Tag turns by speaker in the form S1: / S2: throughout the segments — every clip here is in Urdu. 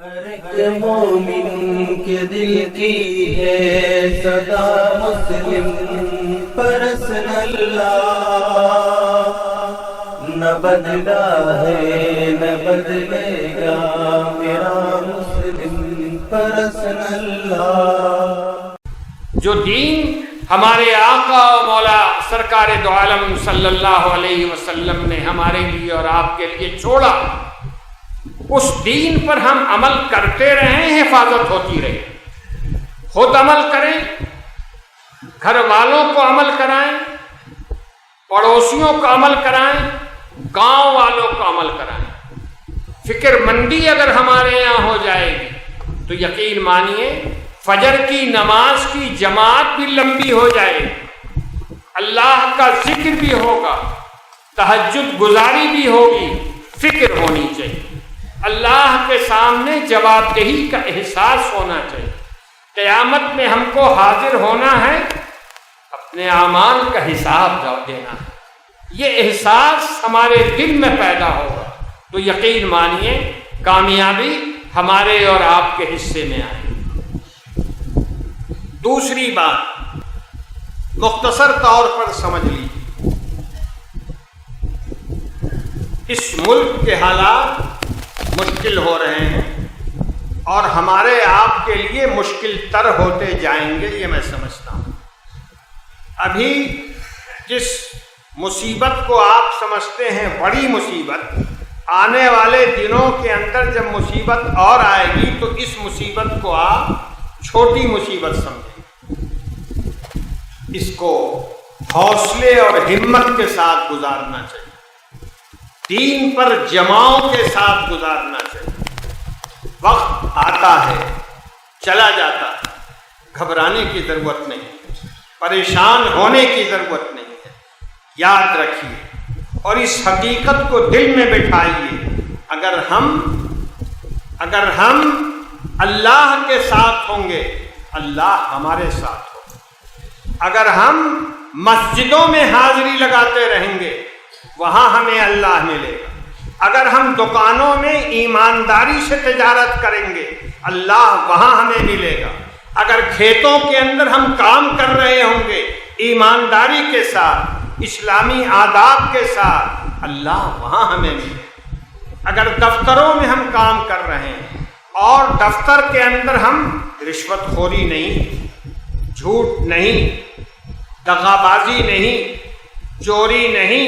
S1: ہر ایک مومن کے دل کی ہے صدا مسلم پرسن اللہ، نہ بدلا ہے نہ بدلے گا میرا مسلم پرسن اللہ۔
S2: جو دین ہمارے آقا و مولا سرکار دو عالم صلی اللہ علیہ وسلم نے ہمارے لیے اور آپ کے لیے چھوڑا، اس دین پر ہم عمل کرتے رہیں، حفاظت ہوتی رہے۔ خود عمل کریں، گھر والوں کو عمل کرائیں، پڑوسیوں کو عمل کرائیں، گاؤں والوں کو عمل کرائیں۔ فکر مندی اگر ہمارے یہاں ہو جائے گی تو یقین مانیے فجر کی نماز کی جماعت بھی لمبی ہو جائے گی، اللہ کا ذکر بھی ہوگا، تہجد گزاری بھی ہوگی، فکر ہونی چاہیے، اللہ کے سامنے جواب دہی کا احساس ہونا چاہیے۔ قیامت میں ہم کو حاضر ہونا ہے، اپنے اعمال کا حساب دینا ہے۔ یہ احساس ہمارے دل میں پیدا ہوگا تو یقین مانیے کامیابی ہمارے اور آپ کے حصے میں آئے۔ دوسری بات مختصر طور پر سمجھ لیجیے، اس ملک کے حالات مشکل ہو رہے ہیں اور ہمارے آپ کے لیے مشکل تر ہوتے جائیں گے، یہ میں سمجھتا ہوں۔ ابھی جس مصیبت کو آپ سمجھتے ہیں بڑی مصیبت، آنے والے دنوں کے اندر جب مصیبت اور آئے گی تو اس مصیبت کو آپ چھوٹی مصیبت سمجھیں، اس کو حوصلے اور ہمت کے ساتھ گزارنا چاہیے، دین پر جماؤں کے ساتھ گزارنا چاہیے۔ وقت آتا ہے چلا جاتا ہے، گھبرانے کی ضرورت نہیں، پریشان ہونے کی ضرورت نہیں ہے۔ یاد رکھیے اور اس حقیقت کو دل میں بٹھائیے، اگر ہم اللہ کے ساتھ ہوں گے اللہ ہمارے ساتھ ہوگا۔ اگر ہم مسجدوں میں حاضری لگاتے رہیں گے وہاں ہمیں اللہ ملے گا۔ اگر ہم دکانوں میں ایمانداری سے تجارت کریں گے اللہ وہاں ہمیں ملے گا۔ اگر کھیتوں کے اندر ہم کام کر رہے ہوں گے ایمانداری کے ساتھ، اسلامی آداب کے ساتھ، اللہ وہاں ہمیں ملے گا۔ اگر دفتروں میں ہم کام کر رہے ہیں اور دفتر کے اندر ہم رشوت خوری نہیں، جھوٹ نہیں، دغا بازی نہیں، چوری نہیں،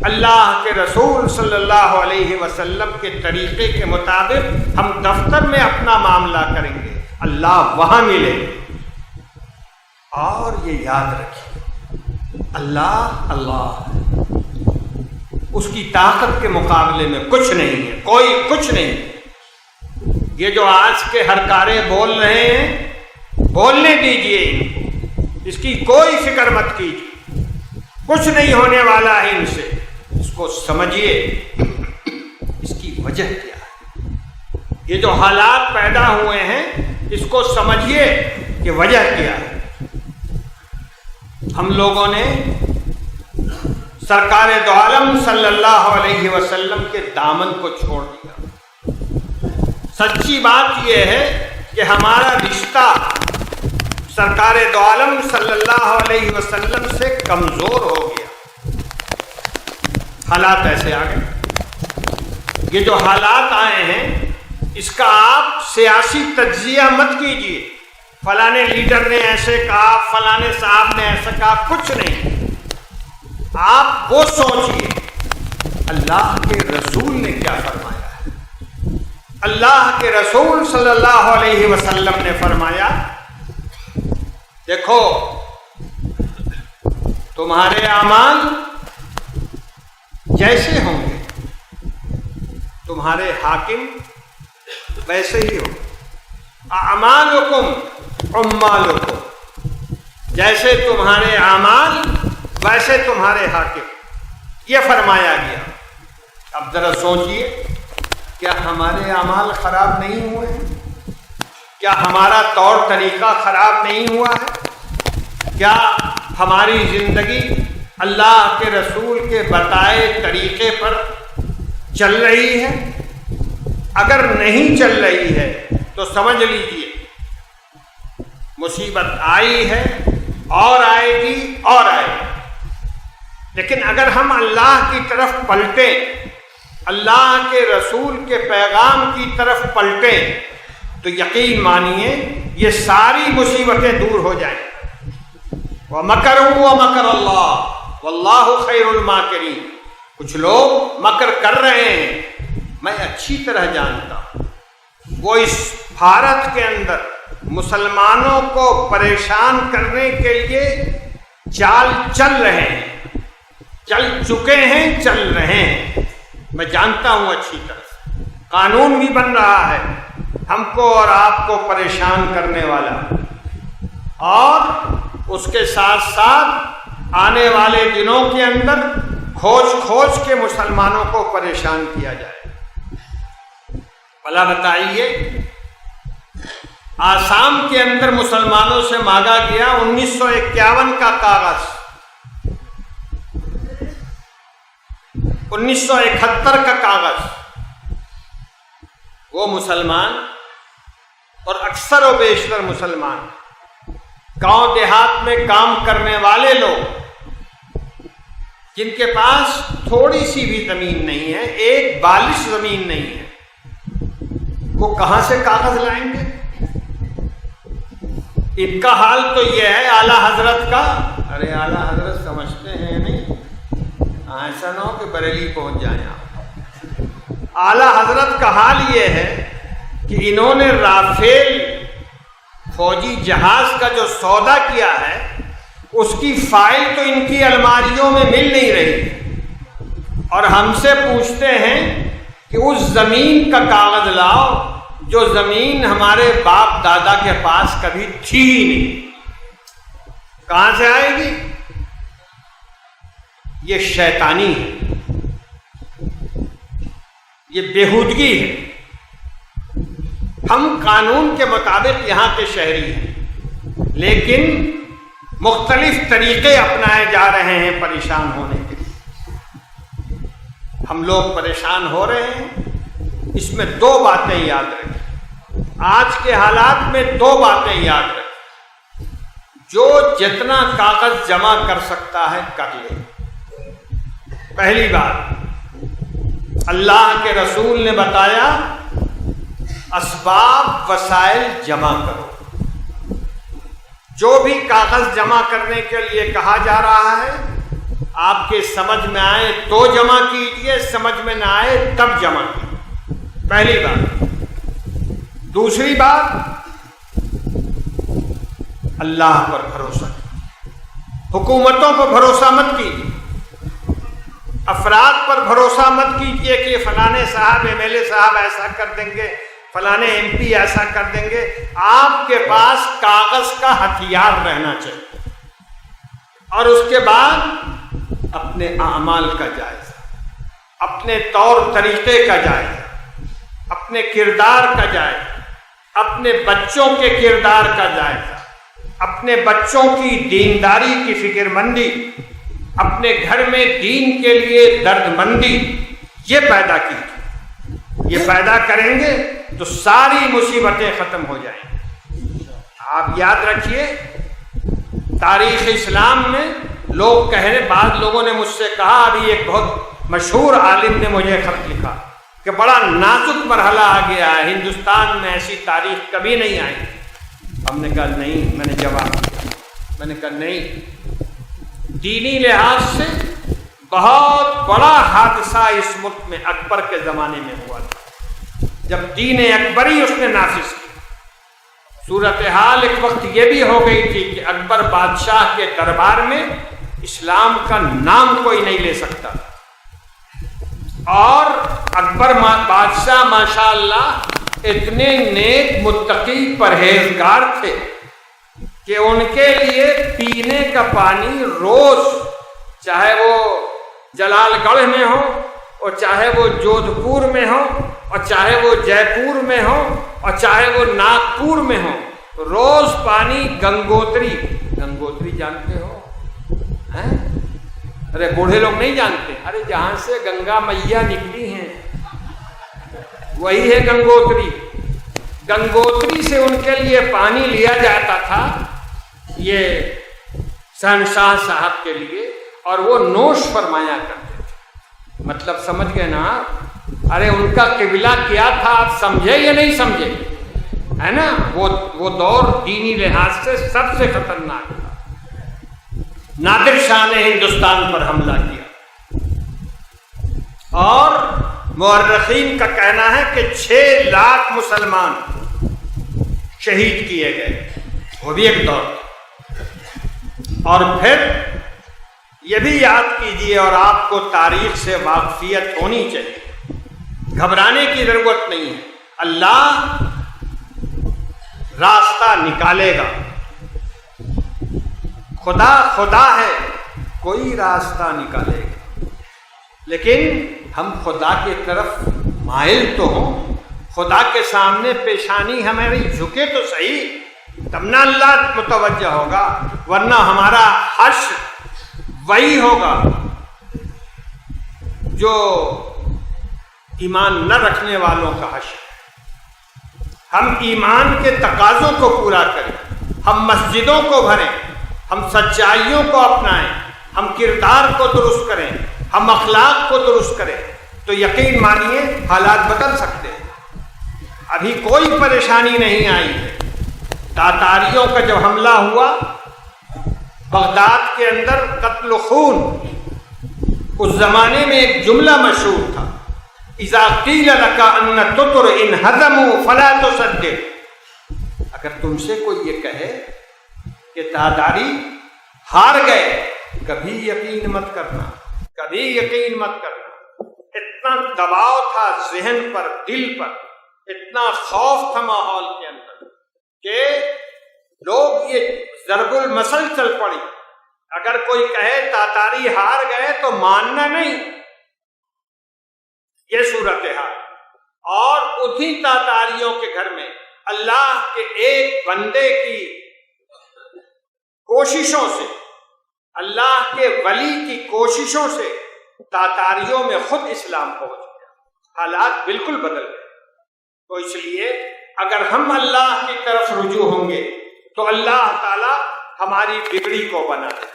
S2: اللہ کے رسول صلی اللہ علیہ وسلم کے طریقے کے مطابق ہم دفتر میں اپنا معاملہ کریں گے اللہ وہاں ملے گا۔ اور یہ یاد رکھیے اللہ اس کی طاقت کے مقابلے میں کچھ نہیں ہے، کوئی کچھ نہیں ہے۔ یہ جو آج کے ہرکارے بول رہے ہیں بولنے دیجئے ان کو، اس کی کوئی فکر مت کیجیے، کچھ نہیں ہونے والا ہے ان سے۔ اس کو سمجھیے اس کی وجہ کیا ہے، یہ جو حالات پیدا ہوئے ہیں اس کو سمجھیے کہ وجہ کیا ہے۔ ہم لوگوں نے سرکار دو عالم صلی اللہ علیہ وسلم کے دامن کو چھوڑ دیا۔ سچی بات یہ ہے کہ ہمارا رشتہ سرکار دو عالم صلی اللہ علیہ وسلم سے کمزور ہو گیا۔ حالات ایسے آ گئے، یہ جو حالات آئے ہیں اس کا آپ سیاسی تجزیہ مت کیجیے، فلانے لیڈر نے ایسے کہا، فلانے صاحب نے ایسا کہا، کچھ نہیں۔ آپ وہ سوچیے اللہ کے رسول نے کیا فرمایا ہے۔ اللہ کے رسول صلی اللہ علیہ وسلم نے فرمایا دیکھو تمہارے اعمال جیسے ہوں گے تمہارے حاکم ویسے ہی ہوں۔ اعمالکم عمالکم، جیسے تمہارے اعمال ویسے تمہارے حاکم، یہ فرمایا گیا۔ اب ذرا سوچئے کیا ہمارے اعمال خراب نہیں ہوئے ہیں؟ کیا ہمارا طور طریقہ خراب نہیں ہوا ہے؟ کیا ہماری زندگی اللہ کے رسول کے بتائے طریقے پر چل رہی ہے؟ اگر نہیں چل رہی ہے تو سمجھ لیجئے مصیبت آئی ہے اور آئے گی اور آئے گی۔ لیکن اگر ہم اللہ کی طرف پلٹیں، اللہ کے رسول کے پیغام کی طرف پلٹیں، تو یقین مانیے یہ ساری مصیبتیں دور ہو جائیں۔ وَمَكَرُوا وَمَكَرَ اللَّهُ وَاللَّهُ خَيْرُ الْمَاكِرِينَ۔ کچھ لوگ مکر کر رہے ہیں، میں اچھی طرح جانتا ہوں، وہ اس بھارت کے اندر مسلمانوں کو پریشان کرنے کے لیے چال چل رہے ہیں، چل چکے ہیں، چل رہے ہیں، میں جانتا ہوں اچھی طرح۔ قانون بھی بن رہا ہے ہم کو اور آپ کو پریشان کرنے والا، اور اس کے ساتھ ساتھ آنے والے دنوں کے اندر کھوج کھوج کے مسلمانوں کو پریشان کیا جائے۔ بھلا بتائیے، آسام کے اندر مسلمانوں سے مانگا گیا 1951 کا کاغذ، 1971 کا کاغذ، وہ مسلمان اور اکثر و بیشتر مسلمان گاؤں دیہات میں کام کرنے والے لوگ جن کے پاس تھوڑی سی بھی زمین نہیں ہے، ایک بالش زمین نہیں ہے، وہ کہاں سے کاغذ لائیں گے؟ ان کا حال تو یہ ہے اعلیٰ حضرت کا، ارے اعلیٰ حضرت سمجھتے ہیں نہیں، ایسا نہ ہو کہ بریلی پہنچ جائیں آپ۔ اعلیٰ حضرت کا حال یہ ہے کہ انہوں نے رافیل فوجی جہاز کا جو سودا کیا ہے اس کی فائل تو ان کی الماریوں میں مل نہیں رہی، اور ہم سے پوچھتے ہیں کہ اس زمین کا کاغذ لاؤ جو زمین ہمارے باپ دادا کے پاس کبھی تھی ہی نہیں، کہاں سے آئے گی؟ یہ شیطانی ہے، یہ بےہودگی ہے۔ ہم قانون کے مطابق یہاں کے شہری ہیں، لیکن مختلف طریقے اپنائے جا رہے ہیں پریشان ہونے کے لیے۔ ہم لوگ پریشان ہو رہے ہیں، اس میں دو باتیں یاد رکھیں، آج کے حالات میں دو باتیں یاد رکھیں۔ جو جتنا کاغذ جمع کر سکتا ہے کر لے۔ پہلی بات، اللہ کے رسول نے بتایا اسباب وسائل جمع کرو۔ جو بھی کاغذ جمع کرنے کے لیے کہا جا رہا ہے، آپ کے سمجھ میں آئے تو جمع کیجئے، سمجھ میں نہ آئے تب جمع کیجئے، پہلی بات۔ دوسری بات، اللہ پر بھروسہ کریں، حکومتوں پر بھروسہ مت کیجیے، افراد پر بھروسہ مت کیجیے کہ فلانے صاحب ایم ایل اے صاحب ایسا کر دیں گے، فلانے ایم پی ایسا کر دیں گے۔ آپ کے پاس کاغذ کا ہتھیار رہنا چاہیے، اور اس کے بعد اپنے اعمال کا جائزہ، اپنے طور طریقے کا جائزہ، اپنے کردار کا جائزہ، اپنے بچوں کے کردار کا جائزہ، اپنے بچوں کی دینداری کی فکر مندی، اپنے گھر میں دین کے لیے درد مندی، یہ پیدا کی، یہ پیدا کریں گے تو ساری مصیبتیں ختم ہو جائیں گی۔ آپ یاد رکھیے، تاریخ اسلام میں لوگ کہنے، بعض لوگوں نے مجھ سے کہا، ابھی ایک بہت مشہور عالم نے مجھے خط لکھا کہ بڑا نازک مرحلہ آ گیا ہے، ہندوستان میں ایسی تاریخ کبھی نہیں آئی۔ ہم نے کہا نہیں، میں نے جواب دیا، میں نے کہا نہیں، دینی لحاظ سے بہت بڑا حادثہ اس ملک میں اکبر کے زمانے میں ہوا تھا، جب دین اکبری اس نے نافذ کی۔ صورتحال ایک وقت یہ بھی ہو گئی تھی کہ اکبر بادشاہ کے دربار میں اسلام کا نام کوئی نہیں لے سکتا، اور اکبر بادشاہ ماشاءاللہ اتنے نیک متقی پرہیزگار تھے کہ ان کے لیے پینے کا پانی روز، چاہے وہ جلال گڑھ میں ہو، اور چاہے وہ جودھ پور میں ہو، اور چاہے وہ جے پور میں ہو، اور چاہے وہ ناگپور میں ہو، روز پانی گنگوتری، گنگوتری جانتے ہو؟ ارے بوڑھے لوگ نہیں جانتے، ارے جہاں سے گنگا میاں نکلی ہیں وہی ہے گنگوتری. گنگوتری سے ان کے لیے پانی لیا جاتا تھا یہ شہنشاہ صاحب کے لیے, اور وہ نوش فرمایا کرتے تھے. مطلب سمجھ گئے نا؟ ارے ان کا قبلہ کیا تھا آپ سمجھے یا نہیں سمجھے؟ ہے نا, وہ دور دینی لحاظ سے سب سے خطرناک تھا. نادر شاہ نے ہندوستان پر حملہ کیا, اور مورخین کا کہنا ہے کہ 6 لاکھ مسلمان شہید کیے گئے. وہ بھی ایک دور. اور پھر یہ بھی یاد کیجیے, اور آپ کو تاریخ سے واقفیت ہونی چاہیے, گھبرانے کی ضرورت نہیں ہے. اللہ راستہ نکالے گا. خدا ہے, کوئی راستہ نکالے گا. لیکن ہم خدا کی طرف مائل تو ہوں, خدا کے سامنے پیشانی ہماری جھکے تو صحیح, تب نہ اللہ متوجہ ہوگا, ورنہ ہمارا حشر وہی ہوگا جو ایمان نہ رکھنے والوں کا حشر. ہم ایمان کے تقاضوں کو پورا کریں, ہم مسجدوں کو بھریں, ہم سچائیوں کو اپنائیں, ہم کردار کو درست کریں, ہم اخلاق کو درست کریں, تو یقین مانیے حالات بدل سکتے ہیں. ابھی کوئی پریشانی نہیں آئی ہے. تاتاریوں کا جب حملہ ہوا بغداد کے اندر, قتل و خون, اس زمانے میں ایک جملہ مشہور تھا, اذا قیل لک ان تطر ان ہزموا فلا تصدق. اگر تم سے کوئی یہ کہے کہ تاتاری ہار گئے, کبھی یقین مت کرنا, کبھی یقین مت کرنا. اتنا دباؤ تھا ذہن پر, دل پر, اتنا خوف تھا ماحول کے اندر کہ لوگ یہ ضرب المثل چل پڑی. اگر کوئی کہے تاتاری ہار گئے تو ماننا نہیں, یہ صورتحال. اور انہی تاتاریوں کے گھر میں اللہ کے ایک بندے کی کوششوں سے, اللہ کے ولی کی کوششوں سے تاتاریوں میں خود اسلام پہنچ گیا. حالات بالکل بدل گئے. تو اس لیے اگر ہم اللہ کی طرف رجوع ہوں گے تو اللہ تعالی ہماری بگڑی کو بنا دے.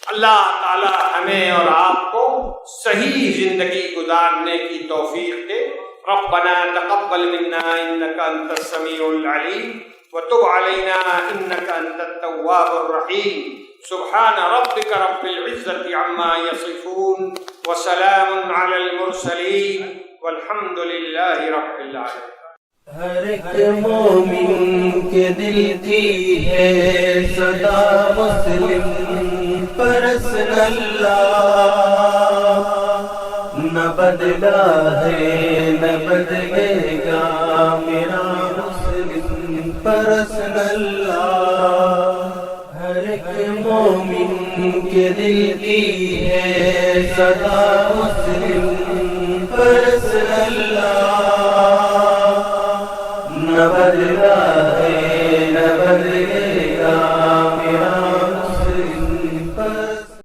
S2: اللہ تعالی ہمیں اور آپ کو صحیح زندگی گزارنے کی توفیق دے. ربنا تقبل منا انك انت السميع العليم وتب علينا انك انت التواب الرحيم. سبحان ربك رب العزة عما يصفون وسلام على المرسلين والحمد لله رب العالمين.
S1: ہر ایک مومن کے دل کی ہے صدا مسلم پرسن اللہ, نہ بدلا ہے نہ بدلے گا میرا مسلم پرسن اللہ. ہر ایک مومن کے دل کی ہے صدا مسلم پرسن اللہ,